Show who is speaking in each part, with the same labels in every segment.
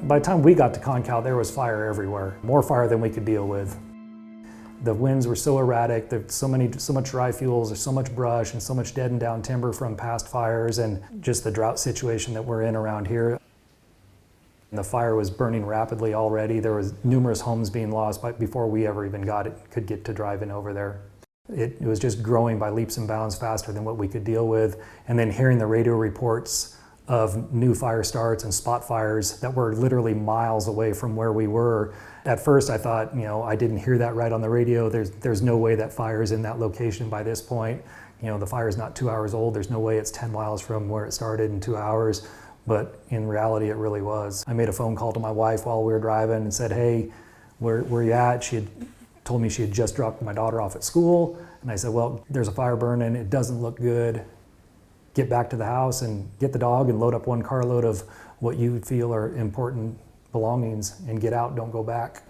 Speaker 1: By the time we got to Concal, there was fire everywhere, more fire than we could deal with. The winds were so erratic, there's so much dry fuels, there's so much brush and so much dead and down timber from past fires, and just the drought situation that we're in around here. The fire was burning rapidly already. There was numerous homes being lost before we ever even could get to driving over there. It was just growing by leaps and bounds faster than what we could deal with. And then hearing the radio reports of new fire starts and spot fires that were literally miles away from where we were. At first I thought, I didn't hear that right on the radio. There's no way that fire is in that location by this point. The fire is not 2 hours old. There's no way it's 10 miles from where it started in 2 hours. But in reality, it really was. I made a phone call to my wife while we were driving and said, hey, where you at? She had told me she had just dropped my daughter off at school. And I said, well, there's a fire burning. It doesn't look good. Get back to the house and get the dog and load up one carload of what you feel are important belongings and get out, don't go back.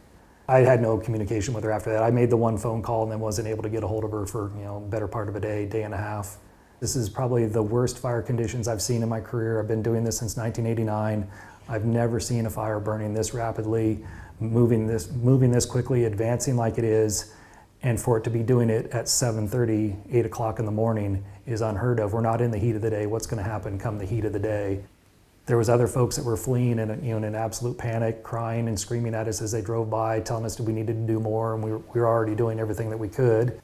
Speaker 1: I had no communication with her after that. I made the one phone call and then wasn't able to get a hold of her for better part of a day and a half. This is probably the worst fire conditions I've seen in my career. I've been doing this since 1989. I've never seen a fire burning this rapidly, moving this quickly, advancing like it is. And for it to be doing it at 7:30, 8 o'clock in the morning is unheard of. We're not in the heat of the day. What's going to happen come the heat of the day? There was other folks that were fleeing in an absolute panic, crying and screaming at us as they drove by, telling us that we needed to do more, and we were already doing everything that we could.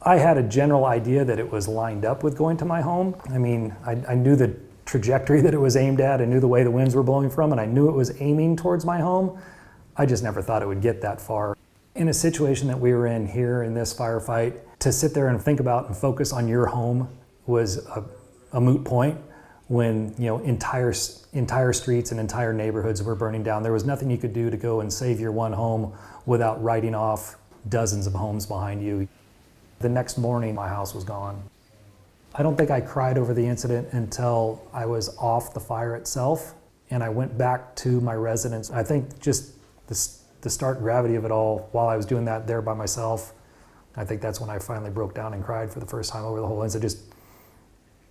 Speaker 1: I had a general idea that it was lined up with going to my home. I mean, I knew the trajectory that it was aimed at. I knew the way the winds were blowing from, and I knew it was aiming towards my home. I just never thought it would get that far. In a situation that we were in here in this firefight, to sit there and think about and focus on your home was a moot point when entire streets and entire neighborhoods were burning down. There was nothing you could do to go and save your one home without writing off dozens of homes behind you. The next morning, my house was gone. I don't think I cried over the incident until I was off the fire itself and I went back to my residence. I think just the stark gravity of it all, while I was doing that there by myself, I think that's when I finally broke down and cried for the first time over the whole incident. Just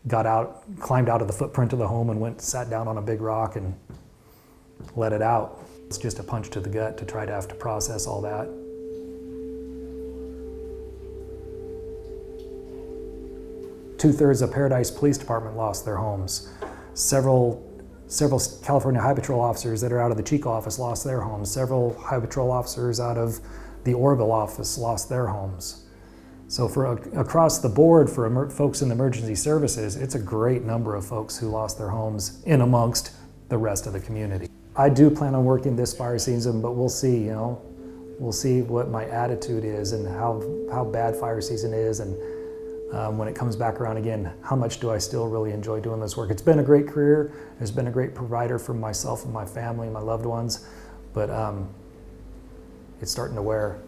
Speaker 1: got out, climbed out of the footprint of the home and sat down on a big rock and let it out. It's just a punch to the gut to try to have to process all that. Two-thirds of Paradise Police Department lost their homes. Several California Highway Patrol officers that are out of the Chico office lost their homes. Several Highway Patrol officers out of the Oroville office lost their homes. So across the board for folks in the emergency services, it's a great number of folks who lost their homes in amongst the rest of the community. I do plan on working this fire season, but we'll see, we'll see what my attitude is and how bad fire season is, and when it comes back around again, how much do I still really enjoy doing this work? It's been a great career. It's been a great provider for myself and my family and my loved ones, but it's starting to wear.